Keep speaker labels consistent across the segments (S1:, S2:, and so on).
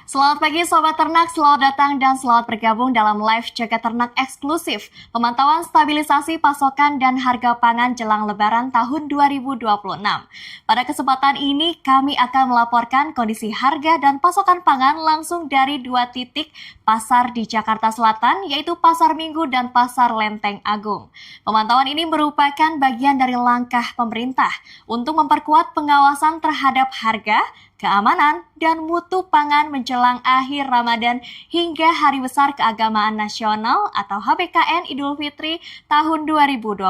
S1: Selamat pagi Sobat Ternak, selamat datang dan selamat bergabung dalam live Jaga Ternak eksklusif. Pemantauan stabilisasi pasokan dan harga pangan jelang lebaran tahun 2026. Pada kesempatan ini kami akan melaporkan kondisi harga dan pasokan pangan langsung dari dua titik pasar di Jakarta Selatan, yaitu Pasar Minggu dan Pasar Lenteng Agung. Pemantauan ini merupakan bagian dari langkah pemerintah untuk memperkuat pengawasan terhadap harga, keamanan, dan mutu pangan menjelang akhir Ramadan hingga Hari Besar Keagamaan Nasional atau HBKN Idul Fitri tahun 2026.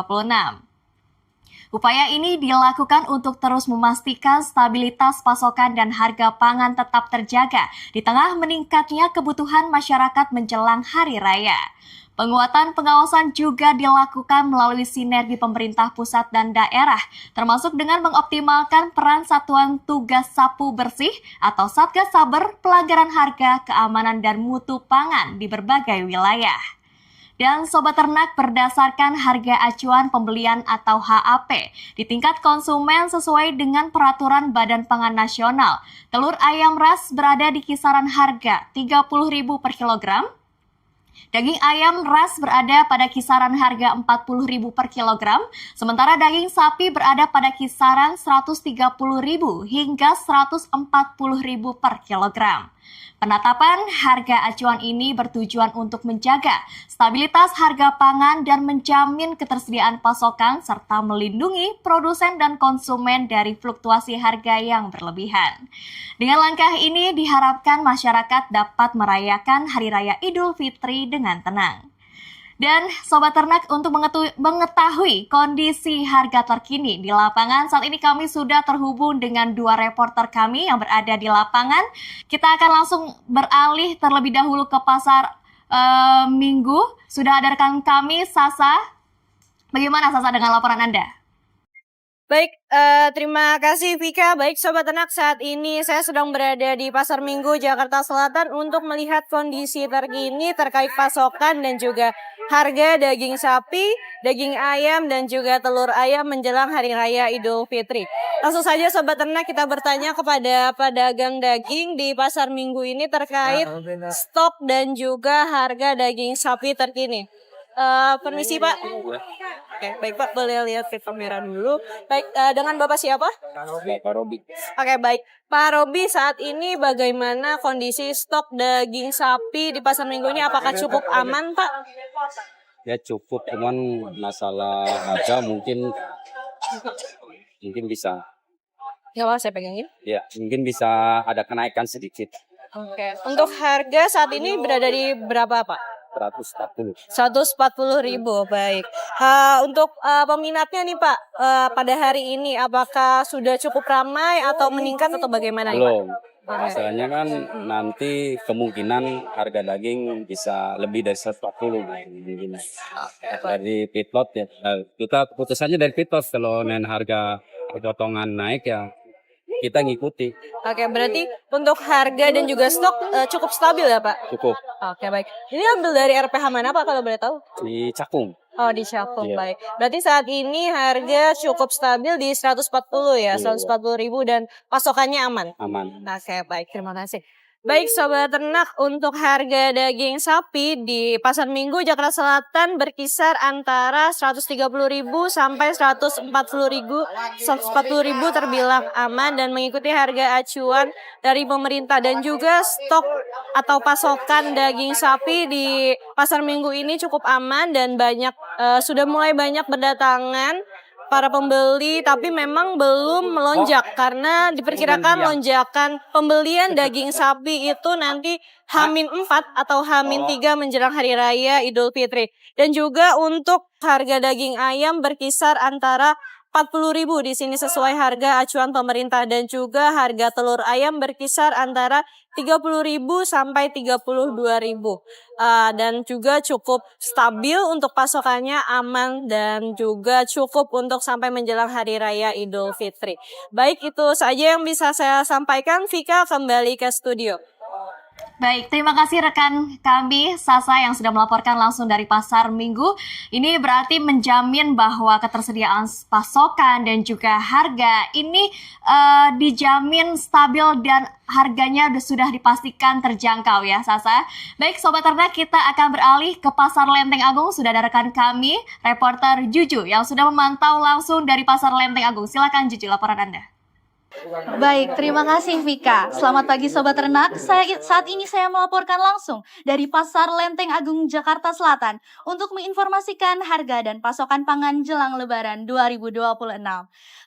S1: Upaya ini dilakukan untuk terus memastikan stabilitas pasokan dan harga pangan tetap terjaga di tengah meningkatnya kebutuhan masyarakat menjelang Hari Raya. Penguatan pengawasan juga dilakukan melalui sinergi pemerintah pusat dan daerah, termasuk dengan mengoptimalkan peran Satuan Tugas Sapu Bersih atau Satgas Saber pelanggaran harga, keamanan, dan mutu pangan di berbagai wilayah. Dan Sobat Ternak, berdasarkan harga acuan pembelian atau HAP di tingkat konsumen sesuai dengan peraturan Badan Pangan Nasional, telur ayam ras berada di kisaran harga Rp30.000 per kilogram. Daging ayam ras berada pada kisaran harga Rp40.000 per kilogram, sementara daging sapi berada pada kisaran Rp130.000 hingga Rp140.000 per kilogram. Penetapan harga acuan ini bertujuan untuk menjaga stabilitas harga pangan dan menjamin ketersediaan pasokan serta melindungi produsen dan konsumen dari fluktuasi harga yang berlebihan. Dengan langkah ini diharapkan masyarakat dapat merayakan Hari Raya Idul Fitri dengan tenang. Dan Sobat Ternak, untuk mengetahui kondisi harga terkini di lapangan, saat ini kami sudah terhubung dengan dua reporter kami yang berada di lapangan. Kita akan langsung beralih terlebih dahulu ke Pasar Minggu. Sudah ada rekan kami, Sasa. Bagaimana Sasa dengan laporan Anda?
S2: Baik, terima kasih Vika. Baik Sobat Ternak, saat ini saya sedang berada di Pasar Minggu, Jakarta Selatan untuk melihat kondisi terkini terkait pasokan dan juga harga daging sapi, daging ayam, dan juga telur ayam menjelang Hari Raya Idul Fitri. Langsung saja Sobat Ternak, kita bertanya kepada pedagang daging di Pasar Minggu ini terkait stok dan juga harga daging sapi terkini. Permisi Pak. Oke, baik Pak, boleh lihat ke kamera dulu. Baik, dengan Bapak siapa?
S3: Pak Robi.
S2: Oke, baik. Pak Robi, saat ini bagaimana kondisi stok daging sapi di Pasar Minggu ini? Apakah cukup aman, Pak?
S3: Ya cukup, cuman masalah harga mungkin bisa.
S2: Ya, Pak, saya pegangin.
S3: Ya, mungkin bisa ada kenaikan sedikit.
S2: Oke. Untuk harga saat ini berada di berapa, Pak?
S3: 140.
S2: 140.000, baik. Untuk peminatnya nih Pak, pada hari ini apakah sudah cukup ramai atau meningkat atau bagaimana?
S3: Belum.
S2: Pak?
S3: Masalahnya kan nanti kemungkinan harga daging bisa lebih dari 140 mungkin. Dari feedlot ya. Kita keputusannya dari feedlot, kalau harga potongan naik ya kita ngikuti.
S2: Oke, berarti untuk harga dan juga stok cukup stabil ya Pak?
S3: Cukup.
S2: Oke, baik. Ini ambil dari RPH mana Pak kalau boleh tahu?
S3: Di Cakung.
S2: Oh, di Cakung,
S3: Iya.
S2: baik. Berarti saat ini harga cukup stabil di 140 ya, 140.000 dan pasokannya aman?
S3: Aman.
S2: Oke, baik. Terima kasih. Baik Sobat Ternak, untuk harga daging sapi di Pasar Minggu Jakarta Selatan berkisar antara 130.000 sampai 140.000 terbilang aman dan mengikuti harga acuan dari pemerintah, dan juga stok atau pasokan daging sapi di Pasar Minggu ini cukup aman dan sudah mulai banyak berdatangan para pembeli, tapi memang belum melonjak karena diperkirakan lonjakan pembelian daging sapi itu nanti H-4 atau H-3 menjelang Hari Raya Idul Fitri. Dan juga untuk harga daging ayam berkisar antara 40.000 di sini sesuai harga acuan pemerintah, dan juga harga telur ayam berkisar antara 30.000 sampai 32.000. Dan juga cukup stabil untuk pasokannya, aman, dan juga cukup untuk sampai menjelang Hari Raya Idul Fitri. Baik, itu saja yang bisa saya sampaikan. Vika, kembali ke studio.
S1: Baik, terima kasih rekan kami Sasa yang sudah melaporkan langsung dari Pasar Minggu. Ini berarti menjamin bahwa ketersediaan pasokan dan juga harga ini dijamin stabil dan harganya sudah dipastikan terjangkau ya Sasa. Baik Sobat Ternak, kita akan beralih ke Pasar Lenteng Agung. Sudah ada rekan kami, reporter Juju yang sudah memantau langsung dari Pasar Lenteng Agung. Silakan Juju, laporan Anda.
S4: Baik, terima kasih Vika. Selamat pagi Sobat Ternak. Saat ini saya melaporkan langsung dari Pasar Lenteng Agung Jakarta Selatan untuk menginformasikan harga dan pasokan pangan jelang Lebaran 2026.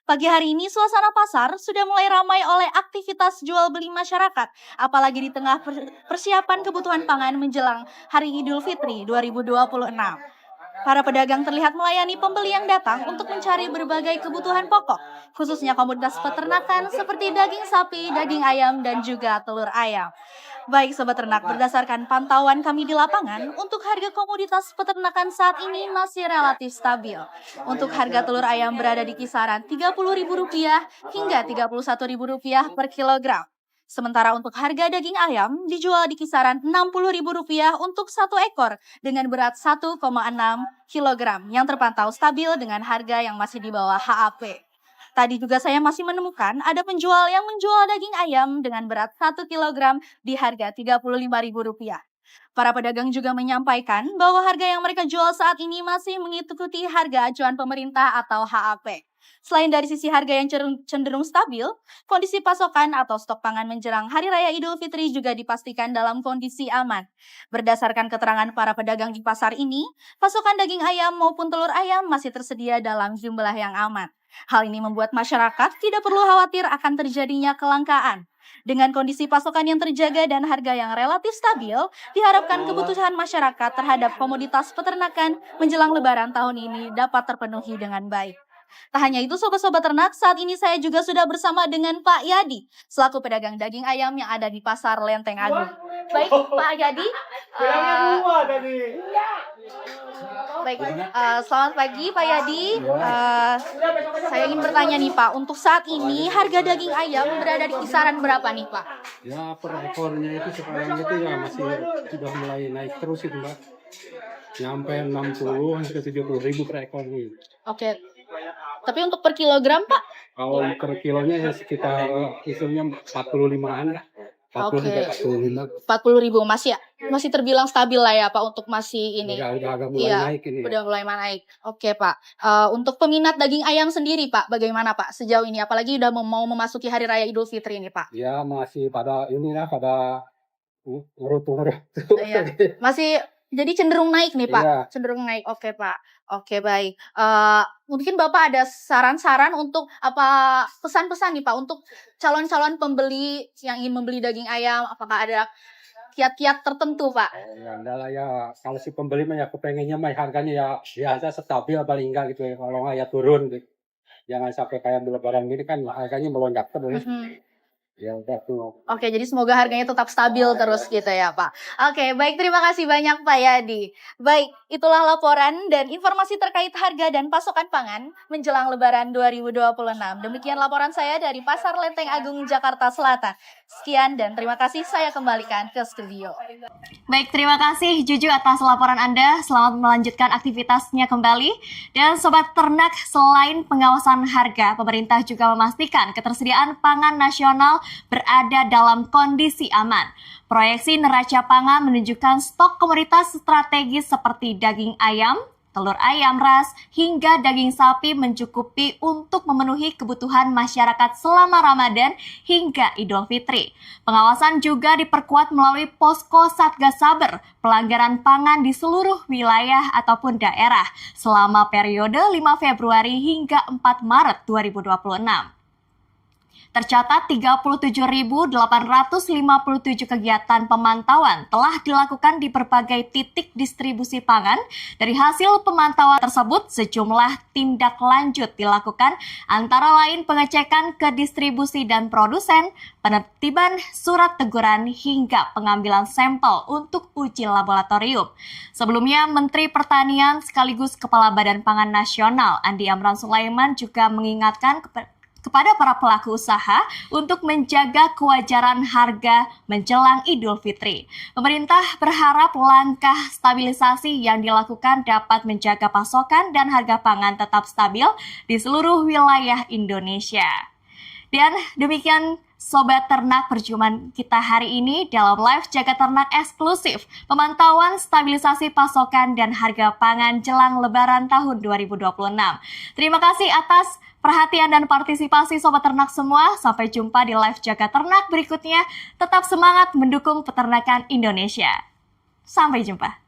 S4: Pagi hari ini suasana pasar sudah mulai ramai oleh aktivitas jual beli masyarakat, apalagi di tengah persiapan kebutuhan pangan menjelang Hari Idul Fitri 2026. Para pedagang terlihat melayani pembeli yang datang untuk mencari berbagai kebutuhan pokok, khususnya komoditas peternakan seperti daging sapi, daging ayam, dan juga telur ayam. Baik Sobat Ternak, berdasarkan pantauan kami di lapangan, untuk harga komoditas peternakan saat ini masih relatif stabil. Untuk harga telur ayam berada di kisaran Rp30.000 hingga Rp31.000 per kilogram. Sementara untuk harga daging ayam dijual di kisaran Rp60.000 untuk 1 ekor dengan berat 1,6 kg yang terpantau stabil dengan harga yang masih di bawah HAP. Tadi juga saya masih menemukan ada penjual yang menjual daging ayam dengan berat 1 kg di harga Rp35.000. Para pedagang juga menyampaikan bahwa harga yang mereka jual saat ini masih mengikuti harga acuan pemerintah atau HAP. Selain dari sisi harga yang cenderung stabil, kondisi pasokan atau stok pangan menjelang Hari Raya Idul Fitri juga dipastikan dalam kondisi aman. Berdasarkan keterangan para pedagang di pasar ini, pasokan daging ayam maupun telur ayam masih tersedia dalam jumlah yang aman. Hal ini membuat masyarakat tidak perlu khawatir akan terjadinya kelangkaan. Dengan kondisi pasokan yang terjaga dan harga yang relatif stabil, diharapkan kebutuhan masyarakat terhadap komoditas peternakan menjelang Lebaran tahun ini dapat terpenuhi dengan baik. Tak hanya itu Sobat-Sobat Ternak, saat ini saya juga sudah bersama dengan Pak Yadi, selaku pedagang daging ayam yang ada di Pasar Lenteng Agung. Baik Pak Yadi, selamat pagi Pak Yadi. Saya ingin bertanya nih Pak, untuk saat ini harga daging ayam berada di kisaran berapa nih Pak?
S5: Ya per ekornya itu sekarang itu ya masih sudah mulai naik terus itu Mbak. Nyampe 60 sampai 70.000 per ekor nih.
S4: Oke. Tapi untuk per kilogram Pak?
S5: Kalau per kilonya ya sekitar isunya 45-an lah. 40
S4: 40.000 masih terbilang stabil lah ya Pak untuk masih ini.
S5: Udah agak mulai naik ini.
S4: Udah mulai naik. Oke Pak. Untuk peminat daging ayam sendiri Pak, bagaimana Pak sejauh ini? Apalagi udah mau memasuki Hari Raya Idul Fitri ini Pak.
S5: Ya masih pada inilah pada urut-urut.
S4: Iya. Masih jadi cenderung naik nih Pak.
S5: Iya.
S4: Cenderung naik. Oke Pak. Oke baik. Mungkin Bapak ada saran-saran untuk apa pesan-pesan nih Pak untuk calon-calon pembeli yang ingin membeli daging ayam, apakah ada kiat-kiat tertentu Pak?
S5: Ya enggak lah ya, kalau si pembeli mah ya kepengennya mah harganya ya biasa stabil paling enggak gitu ya, kalau enggak ya turun gitu. Jangan sampai kayak Lebaran gini kan harganya melonjak terus. Ya udah tuh.
S4: Oke, jadi semoga harganya tetap stabil terus gitu ya Pak. Oke, baik, terima kasih banyak Pak Yadi. Baik, itulah laporan dan informasi terkait harga dan pasokan pangan menjelang Lebaran 2026. Demikian laporan saya dari Pasar Lenteng Agung Jakarta Selatan. Sekian dan terima kasih, saya kembalikan ke studio.
S1: Baik, terima kasih Juju atas laporan Anda. Selamat melanjutkan aktivitasnya kembali. Dan Sobat Ternak, selain pengawasan harga, pemerintah juga memastikan ketersediaan pangan nasional berada dalam kondisi aman. Proyeksi neraca pangan menunjukkan stok komoditas strategis seperti daging ayam, telur ayam ras, hingga daging sapi mencukupi untuk memenuhi kebutuhan masyarakat selama Ramadan hingga Idul Fitri. Pengawasan juga diperkuat melalui posko Satgas Saber, pelanggaran pangan di seluruh wilayah ataupun daerah selama periode 5 Februari hingga 4 Maret 2026. Tercatat 37.857 kegiatan pemantauan telah dilakukan di berbagai titik distribusi pangan. Dari hasil pemantauan tersebut, sejumlah tindak lanjut dilakukan, antara lain pengecekan ke distribusi dan produsen, penertiban surat teguran, hingga pengambilan sampel untuk uji laboratorium. Sebelumnya, Menteri Pertanian sekaligus Kepala Badan Pangan Nasional, Andi Amran Sulaiman, juga mengingatkan kepada para pelaku usaha untuk menjaga kewajaran harga menjelang Idul Fitri. Pemerintah berharap langkah stabilisasi yang dilakukan dapat menjaga pasokan dan harga pangan tetap stabil di seluruh wilayah Indonesia. Dan demikian Sobat Ternak perjumpaan kita hari ini dalam live Jaga Ternak eksklusif pemantauan stabilisasi pasokan dan harga pangan jelang Lebaran tahun 2026. Terima kasih atas perhatian dan partisipasi Sobat Ternak semua. Sampai jumpa di live Jaga Ternak berikutnya. Tetap semangat mendukung peternakan Indonesia. Sampai jumpa.